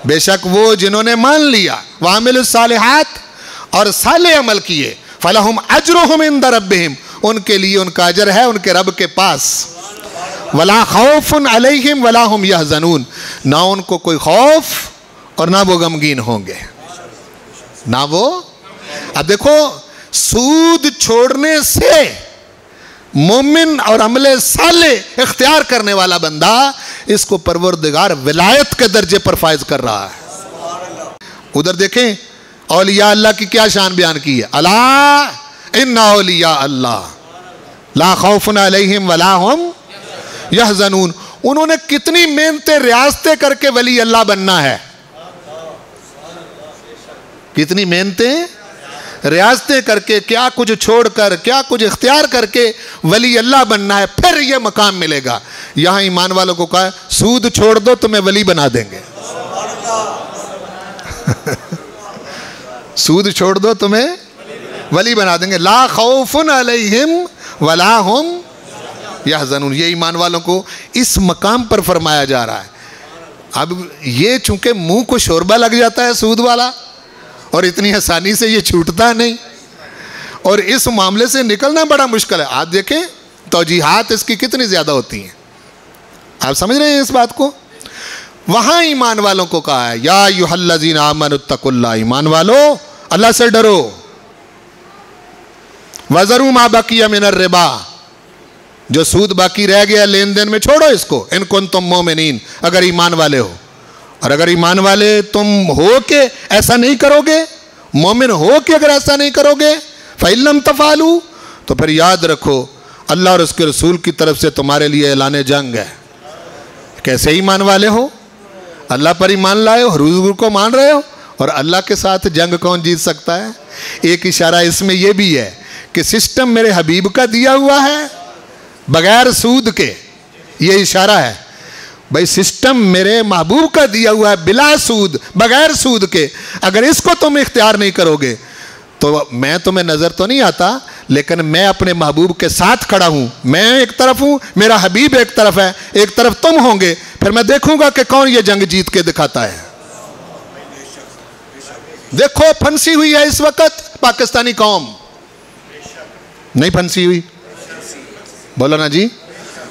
بے شک وہ جنہوں نے مان لیا، وعملوا الصالحات، اور صالح عمل کیے، فلہم اجرہم عند ربہم، ان کے لیے ان کا اجر ہے ان کے رب کے پاس، ولا خوف علیہم ولا ہم یحزنون، نہ ان کو کوئی خوف اور نہ وہ غمگین ہوں گے، نہ وہ۔ اب دیکھو سود چھوڑنے سے مومن اور عمل صالح اختیار کرنے والا بندہ، اس کو پروردگار ولایت کے درجے پر فائز کر رہا ہے۔ ادھر دیکھیں اولیاء اللہ کی کیا شان بیان کی ہے، الا ان اولیاء اللہ لا خوف علیہم ولا ہم یحزنون، انہوں نے کتنی محنتیں ریاضتیں کر کے ولی اللہ بننا ہے، کتنی محنتیں ریاضتیں کر کے، کیا کچھ چھوڑ کر، کیا کچھ اختیار کر کے ولی اللہ بننا ہے، پھر یہ مقام ملے گا۔ یہاں ایمان والوں کو کہا ہے سود چھوڑ دو تمہیں ولی بنا دیں گے، سود چھوڑ دو تمہیں ولی بنا دیں گے. لا خوف علیہم ولا ہم یحزنون. یہ ایمان والوں کو اس مقام پر فرمایا جا رہا ہے. اب یہ چونکہ منہ کو شوربہ لگ جاتا ہے سود والا, اور اتنی آسانی سے یہ چھوٹتا نہیں, اور اس معاملے سے نکلنا بڑا مشکل ہے. آپ دیکھیں توجیحات اس کی کتنی زیادہ ہوتی ہیں. آپ سمجھ رہے ہیں اس بات کو؟ وہاں ایمان والوں کو کہا ہے یا ایھا الذین آمنوا اتقوا اللہ, ایمان والو اللہ سے ڈرو. وذروا ما بقی من الربا, جو سود باقی رہ گیا لین دین میں چھوڑو اس کو. ان کنتم مومنین, اگر ایمان والے ہو. اور اگر ایمان والے تم ہو کہ ایسا نہیں کرو گے, مومن ہو کہ اگر ایسا نہیں کرو گے, فَإِن لَمْ تَفْعَلُوا, تو پھر یاد رکھو اللہ اور اس کے رسول کی طرف سے تمہارے لیے اعلان جنگ ہے. کیسے ایمان والے ہو؟ اللہ پر ایمان لائے ہو, حضور کو مان رہے ہو, اور اللہ کے ساتھ جنگ کون جیت سکتا ہے؟ ایک اشارہ اس میں یہ بھی ہے کہ سسٹم میرے حبیب کا دیا ہوا ہے بغیر سود کے. یہ اشارہ ہے بھائی, سسٹم میرے محبوب کا دیا ہوا ہے بلا سود, بغیر سود کے. اگر اس کو تم اختیار نہیں کرو گے تو میں تمہیں نظر تو نہیں آتا, لیکن میں اپنے محبوب کے ساتھ کھڑا ہوں. میں ایک طرف ہوں, میرا حبیب ایک طرف ہے, ایک طرف تم ہوں گے. پھر میں دیکھوں گا کہ کون یہ جنگ جیت کے دکھاتا ہے. دیکھو پھنسی ہوئی ہے اس وقت پاکستانی قوم, نہیں پھنسی ہوئی؟ بولو نا جی.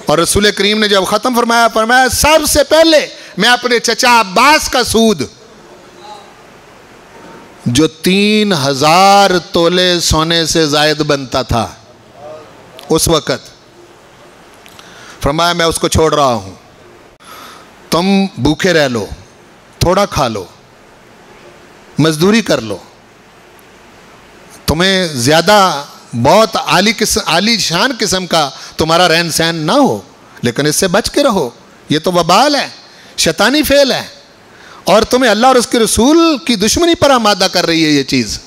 اور رسول کریم نے جب ختم فرمایا سب سے پہلے میں اپنے چچا عباس کا سود جو 3000 تولے سونے سے زائد بنتا تھا اس وقت, فرمایا میں اس کو چھوڑ رہا ہوں. تم بھوکے رہ لو, تھوڑا کھا لو, مزدوری کر لو, تمہیں زیادہ بہت عالی شان قسم کا تمہارا رہن سہن نہ ہو, لیکن اس سے بچ کے رہو. یہ تو وبال ہے, شیطانی فعل ہے, اور تمہیں اللہ اور اس کے رسول کی دشمنی پر آمادہ کر رہی ہے. یہ چیز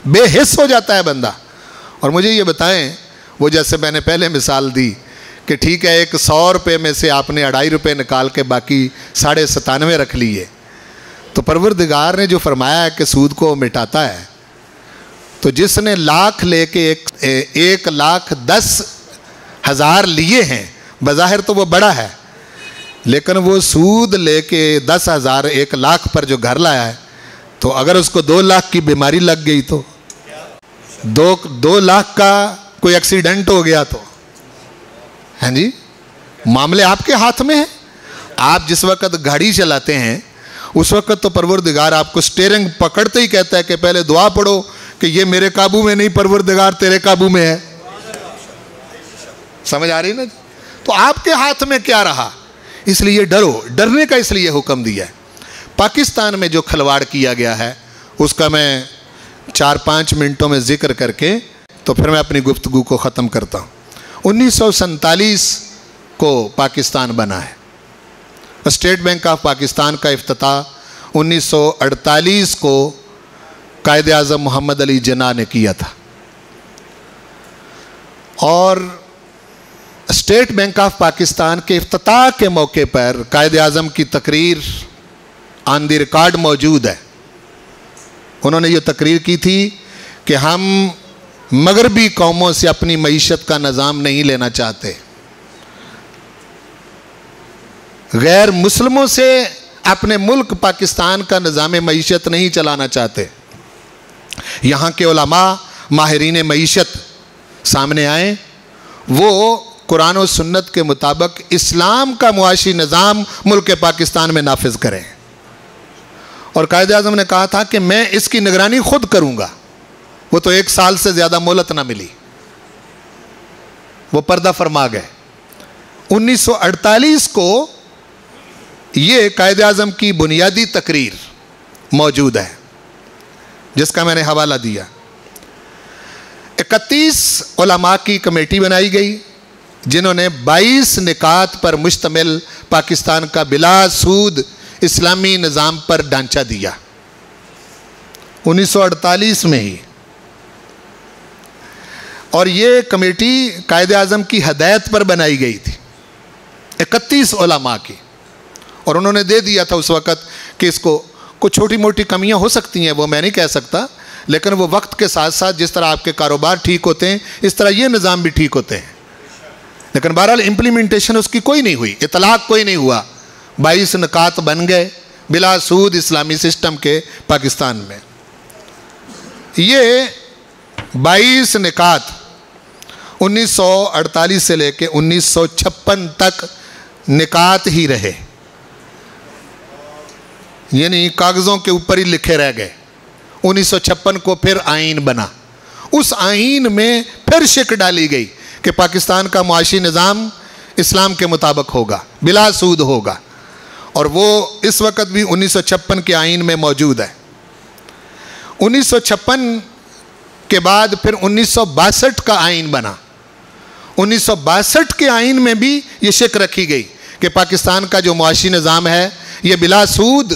بے حس ہو جاتا ہے بندہ. اور مجھے یہ بتائیں, وہ جیسے میں نے پہلے مثال دی کہ ٹھیک ہے 100 روپے میں سے آپ نے 2.5 روپے نکال کے باقی 97.5 رکھ لیے, تو پروردگار نے جو فرمایا ہے کہ سود کو مٹاتا ہے, تو جس نے لاکھ لے کے 1,10,000 لیے ہیں, بظاہر تو وہ بڑا ہے, لیکن وہ سود لے کے 10,000 1 لاکھ پر جو گھر لایا ہے, تو اگر اس کو 2 لاکھ کی بیماری لگ گئی تو 2 لاکھ کا کوئی ایکسیڈنٹ ہو گیا تو, ہاں جی, معاملے آپ کے ہاتھ میں ہیں. آپ جس وقت گاڑی چلاتے ہیں اس وقت تو پروردگار آپ کو سٹیرنگ پکڑتے ہی کہتا ہے کہ پہلے دعا پڑھو کہ یہ میرے قابو میں نہیں, پروردگار تیرے قابو میں ہے. سمجھ آ رہی نا؟ تو آپ کے ہاتھ میں کیا رہا؟ اس لیے ڈرو. ڈرنے کا اس لیے حکم دیا ہے. پاکستان میں جو کھلواڑ کیا گیا ہے اس کا میں 4-5 منٹوں میں ذکر کر کے تو پھر میں اپنی گفتگو کو ختم کرتا ہوں. 1947 کو پاکستان بنا ہے. اسٹیٹ بینک آف پاکستان کا افتتاح 1948 کو قائد اعظم محمد علی جناح نے کیا تھا. اور اسٹیٹ بینک آف پاکستان کے افتتاح کے موقع پر قائد اعظم کی تقریر آن دی ریکارڈ موجود ہے. انہوں نے یہ تقریر کی تھی کہ ہم مغربی قوموں سے اپنی معیشت کا نظام نہیں لینا چاہتے, غیر مسلموں سے اپنے ملک پاکستان کا نظام معیشت نہیں چلانا چاہتے. یہاں کے علماء ماہرین معیشت سامنے آئیں, وہ قرآن و سنت کے مطابق اسلام کا معاشی نظام ملک پاکستان میں نافذ کریں. اور قائد اعظم نے کہا تھا کہ میں اس کی نگرانی خود کروں گا. وہ تو 1 سال سے زیادہ مہلت نہ ملی, وہ پردہ فرما گئے. 1948 کو یہ قائد اعظم کی بنیادی تقریر موجود ہے جس کا میں نے حوالہ دیا. 31 علماء کی کمیٹی بنائی گئی جنہوں نے 22 نکات پر مشتمل پاکستان کا بلا سود اسلامی نظام پر ڈھانچہ دیا 1948 میں ہی. اور یہ کمیٹی قائد اعظم کی ہدایت پر بنائی گئی تھی 31 علماء کی, اور انہوں نے دے دیا تھا اس وقت کہ اس کو کچھ چھوٹی موٹی کمیاں ہو سکتی ہیں، وہ میں نہیں کہہ سکتا، لیکن وہ وقت کے ساتھ ساتھ جس طرح آپ کے کاروبار ٹھیک ہوتے ہیں اس طرح یہ نظام بھی ٹھیک ہوتے ہیں، لیکن بہرحال امپلیمنٹیشن اس کی کوئی نہیں ہوئی، اطلاق کوئی نہیں ہوا۔ 22 نکات بن گئے بلا سود اسلامی سسٹم کے پاکستان میں۔ یہ 22 نکات 1948 سے لے کے 1956 تک نکات ہی رہے، یعنی کاغذوں کے اوپر ہی لکھے رہ گئے۔ 1956 کو پھر آئین بنا، اس آئین میں پھر شک ڈالی گئی کہ پاکستان کا معاشی نظام اسلام کے مطابق ہوگا، بلا سود ہوگا، اور وہ اس وقت بھی 1956 کے آئین میں موجود ہے۔ 1956 کے بعد پھر 1962 کا آئین بنا۔ 1962 کے آئین میں بھی یہ شک رکھی گئی کہ پاکستان کا جو معاشی نظام ہے یہ بلا سود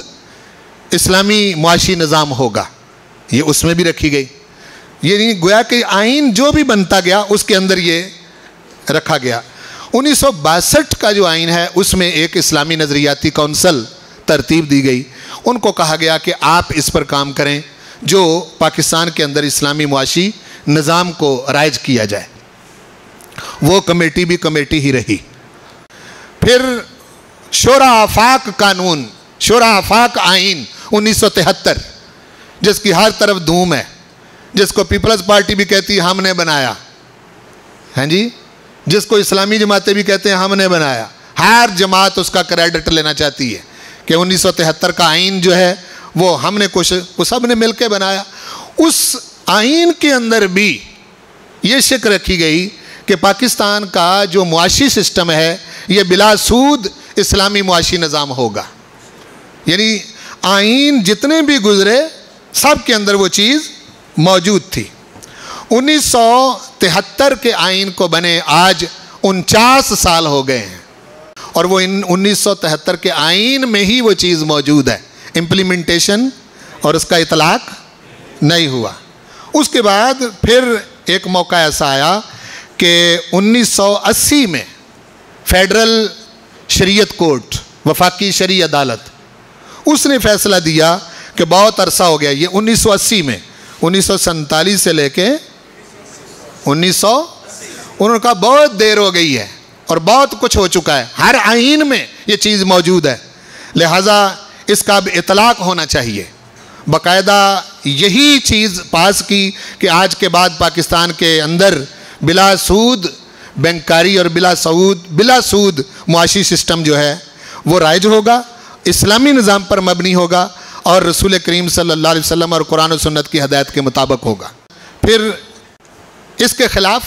اسلامی معاشی نظام ہوگا، یہ اس میں بھی رکھی گئی۔ یہ نہیں گویا کہ آئین جو بھی بنتا گیا اس کے اندر یہ رکھا گیا۔ 1962 کا جو آئین ہے اس میں ایک اسلامی نظریاتی کونسل ترتیب دی گئی، ان کو کہا گیا کہ آپ اس پر کام کریں جو پاکستان کے اندر اسلامی معاشی نظام کو رائج کیا جائے۔ وہ کمیٹی بھی کمیٹی ہی رہی۔ پھر شورا آفاق قانون، شورا آفاق آئین 1973، جس کی ہر طرف دھوم ہے، جس کو پیپلز پارٹی بھی کہتی ہے ہم نے بنایا، ہاں جی، جس کو اسلامی جماعتیں بھی کہتے ہیں ہم نے بنایا، ہر جماعت اس کا کریڈٹ لینا چاہتی ہے کہ 1973 کا آئین جو ہے وہ ہم نے سب نے مل کے بنایا۔ اس آئین کے اندر بھی یہ شک رکھی گئی کہ پاکستان کا جو معاشی سسٹم ہے یہ بلا سود اسلامی معاشی نظام ہوگا، یعنی آئین جتنے بھی گزرے سب کے اندر وہ چیز موجود تھی۔ 1973 کے آئین کو بنے آج 49 سال ہو گئے ہیں، اور وہ 1973 کے آئین میں ہی وہ چیز موجود ہے، امپلیمنٹیشن اور اس کا اطلاق نہیں ہوا۔ اس کے بعد پھر ایک موقع ایسا آیا کہ 1980 میں فیڈرل شریعت کورٹ، وفاقی شرعی عدالت، اس نے فیصلہ دیا کہ بہت عرصہ ہو گیا، یہ 1980 میں 1947 سے لے کے انہوں نے کہا بہت دیر ہو گئی ہے اور بہت کچھ ہو چکا ہے، ہر آئین میں یہ چیز موجود ہے، لہٰذا اس کا اب اطلاق ہونا چاہیے۔ باقاعدہ یہی چیز پاس کی کہ آج کے بعد پاکستان کے اندر بلا سود بینکاری اور بلا سود معاشی سسٹم جو ہے وہ رائج ہوگا، اسلامی نظام پر مبنی ہوگا اور رسول کریم صلی اللہ علیہ وسلم اور قرآن و سنت کی ہدایت کے مطابق ہوگا۔ پھر اس کے خلاف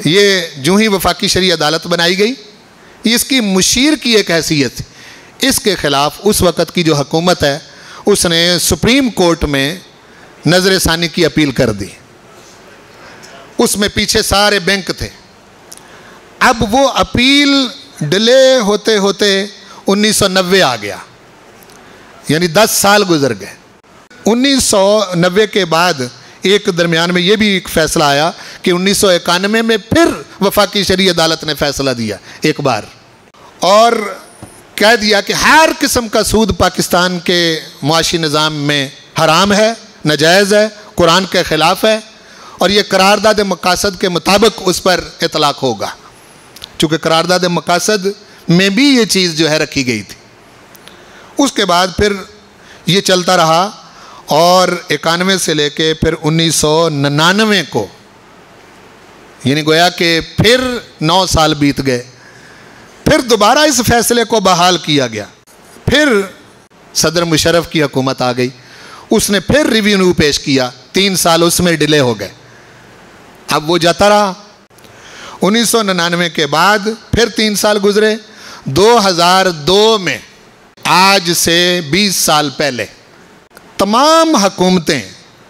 یہ جو ہی وفاقی شرعی عدالت بنائی گئی، اس کی مشیر کی ایک حیثیت، اس کے خلاف اس وقت کی جو حکومت ہے اس نے سپریم کورٹ میں نظر ثانی کی اپیل کر دی۔ اس میں پیچھے سارے بینک تھے۔ اب وہ اپیل ڈیلے ہوتے ہوتے 1990 آ گیا، یعنی 10 سال گزر گئے۔ 1990 کے بعد ایک درمیان میں یہ بھی ایک فیصلہ آیا کہ 1991 میں پھر وفاقی شرعی عدالت نے فیصلہ دیا ایک بار، اور کہہ دیا کہ ہر قسم کا سود پاکستان کے معاشی نظام میں حرام ہے، ناجائز ہے، قرآن کے خلاف ہے، اور یہ قرارداد مقاصد کے مطابق اس پر اطلاق ہوگا، چونکہ قرارداد مقاصد میں بھی یہ چیز جو ہے رکھی گئی تھی۔ اس کے بعد پھر یہ چلتا رہا، اور 91 سے لے کے پھر 1999 کو، یعنی گویا کہ پھر 9 سال بیت گئے، پھر دوبارہ اس فیصلے کو بحال کیا گیا۔ پھر صدر مشرف کی حکومت آ گئی، اس نے پھر ریویو پیش کیا، 3 سال اس میں ڈیلے ہو گئے، اب وہ جاتا رہا۔ 1999 کے بعد پھر 3 سال گزرے، 2002 میں آج سے 20 سال پہلے تمام حکومتیں،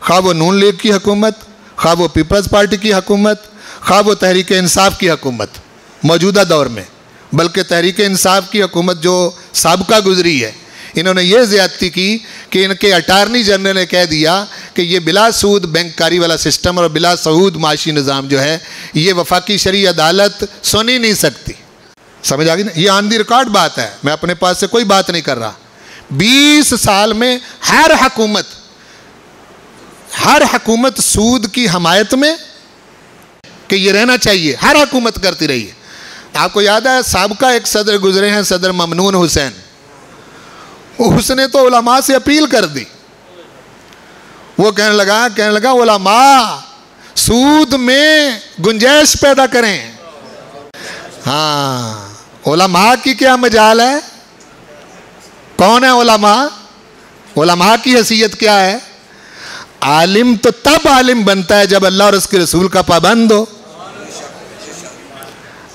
خواہ وہ نون لیگ کی حکومت، خواہ وہ پیپلز پارٹی کی حکومت، خواہ وہ تحریک انصاف کی حکومت موجودہ دور میں، بلکہ تحریک انصاف کی حکومت جو سابقہ گزری ہے، انہوں نے یہ زیادتی کی کہ ان کے اٹارنی جنرل نے کہہ دیا کہ یہ بلا سود بینکاری والا سسٹم اور بلا سود معاشی نظام جو ہے یہ وفاقی شرعی عدالت سن ہی نہیں سکتی۔ سمجھ آ گئی نا؟ یہ آن دی ریکارڈ بات ہے، میں اپنے پاس سے کوئی بات نہیں کر رہا، 20 سال میں ہر حکومت سود کی حمایت میں کہ یہ رہنا چاہیے، ہر حکومت کرتی رہی ہے۔ آپ کو یاد ہے سابقہ ایک صدر گزرے ہیں، صدر ممنون حسین، اس نے تو علماء سے اپیل کر دی۔ وہ کہنے لگا علماء سود میں گنجائش پیدا کریں۔ ہاں، علماء کی کیا مجال ہے؟ کون ہے علماء؟ علماء کی حیثیت کیا ہے؟ عالم تو تب عالم بنتا ہے جب اللہ اور اس کے رسول کا پابند ہو۔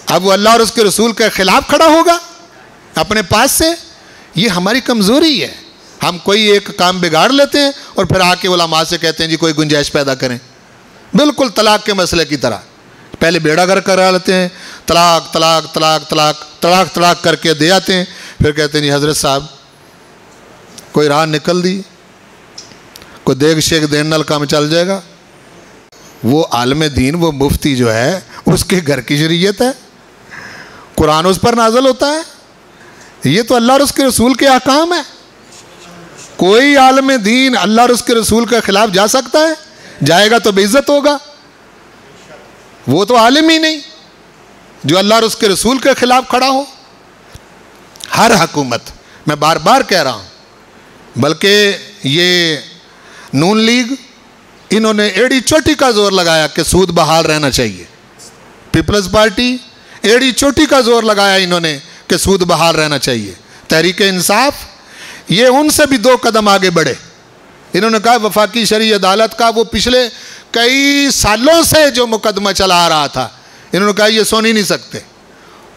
اب وہ اللہ اور اس کے رسول کے خلاف کھڑا ہوگا اپنے پاس سے، یہ ہماری کمزوری ہے۔ ہم کوئی ایک کام بگاڑ لیتے ہیں اور پھر آ کے علماء سے کہتے ہیں جی کوئی گنجائش پیدا کریں، بالکل طلاق کے مسئلے کی طرح۔ پہلے بیڑا گر کرا لیتے ہیں، طلاق طلاق طلاق طلاق طلاق طلاق کر کے دے آتے ہیں، پھر کہتے ہیں جی حضرت صاحب کوئی راہ نکل دی، کوئی دیگ شیک دین نال کام چل جائے گا۔ وہ عالم دین، وہ مفتی جو ہے، اس کے گھر کی شریعت ہے، قرآن اس پر نازل ہوتا ہے، یہ تو اللہ اور اس کے رسول کے احکام ہے۔ کوئی عالم دین اللہ اور اس کے رسول کے خلاف جا سکتا ہے؟ جائے گا تو بے عزت ہوگا۔ وہ تو عالم ہی نہیں جو اللہ اور اس کے رسول کے خلاف کھڑا ہو۔ ہر حکومت، میں بار بار کہہ رہا ہوں، بلکہ یہ نون لیگ، انہوں نے ایڑی چوٹی کا زور لگایا کہ سود بحال رہنا چاہیے۔ پیپلز پارٹی ایڑی چوٹی کا زور لگایا انہوں نے کہ سود بحال رہنا چاہیے۔ تحریک انصاف یہ ان سے بھی 2 قدم آگے بڑھے، انہوں نے کہا وفاقی شرعی عدالت کا وہ پچھلے کئی سالوں سے جو مقدمہ چلا آ رہا تھا، انہوں نے کہا یہ سن ہی نہیں سکتے۔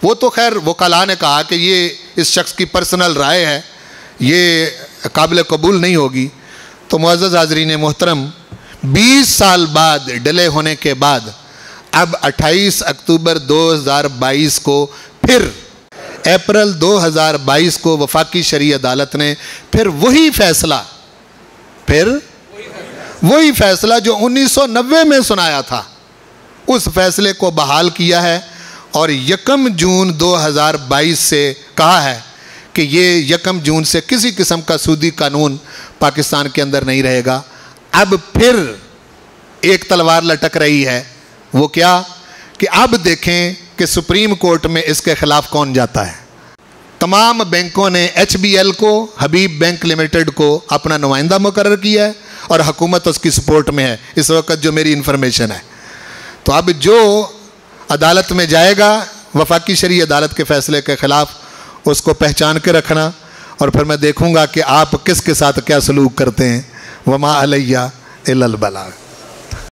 وہ تو خیر وکلاء نے کہا کہ یہ اس شخص کی پرسنل رائے ہے، یہ قابل قبول نہیں ہوگی۔ تو معزز حاضرین محترم، 20 سال بعد ڈیلے ہونے کے بعد اب 28 اکتوبر 2022 کو پھر اپریل 2022 کو وفاقی شرعی عدالت نے پھر وہی فیصلہ جو 1990 میں سنایا تھا، اس فیصلے کو بحال کیا ہے، اور 1 جون 2022 سے کہا ہے کہ یہ 1 جون سے کسی قسم کا سودی قانون پاکستان کے اندر نہیں رہے گا۔ اب پھر ایک تلوار لٹک رہی ہے، وہ کیا کہ اب دیکھیں کہ سپریم کورٹ میں اس کے خلاف کون جاتا ہے۔ تمام بینکوں نے HBL کو، حبیب بینک لمیٹڈ کو اپنا نمائندہ مقرر کیا ہے، اور حکومت اس کی سپورٹ میں ہے اس وقت جو میری انفارمیشن ہے۔ تو اب جو عدالت میں جائے گا وفاقی شرعی عدالت کے فیصلے کے خلاف، اس کو پہچان کے رکھنا، اور پھر میں دیکھوں گا کہ آپ کس کے ساتھ کیا سلوک کرتے ہیں۔ وما علیہ الا البلاغ۔